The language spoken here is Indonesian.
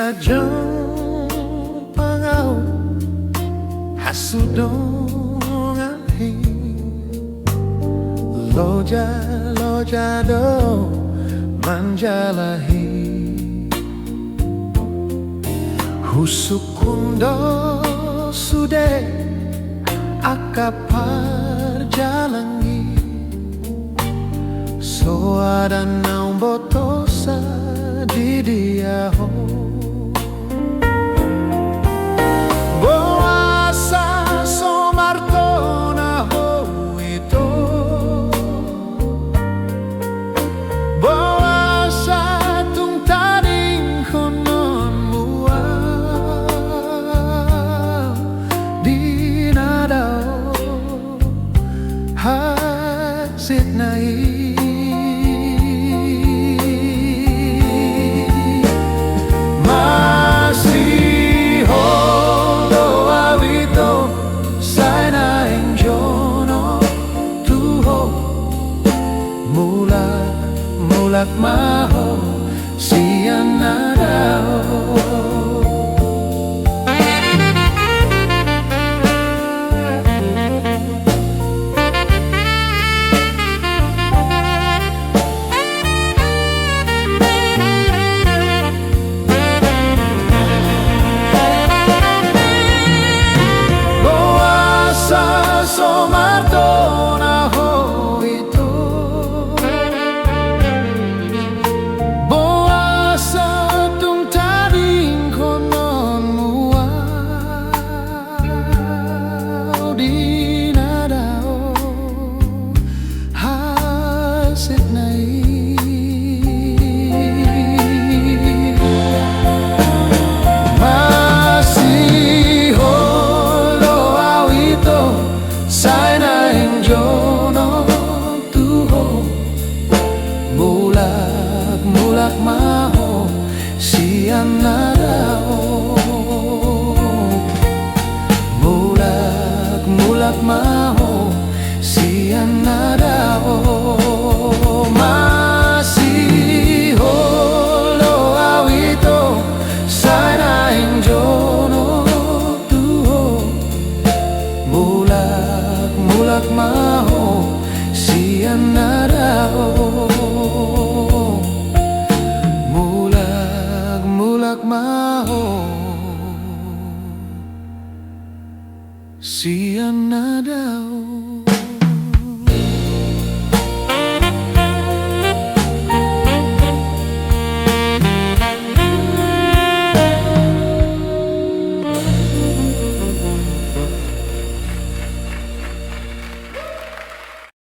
Sajong pangau hasudongan hi loja loja do manjalahi husukundo sude akapar jalangi soada naum botosa di dia ho boasa somartona ho itu boasa tung taring konon mua di nada hasit nai mulak maho siang nadao boasa somartona ho itu mulak maho siang nadao mulak maho siang nadao masih holo awito sana injono tuho mulak maho siang nadao mulak maho siang nadao.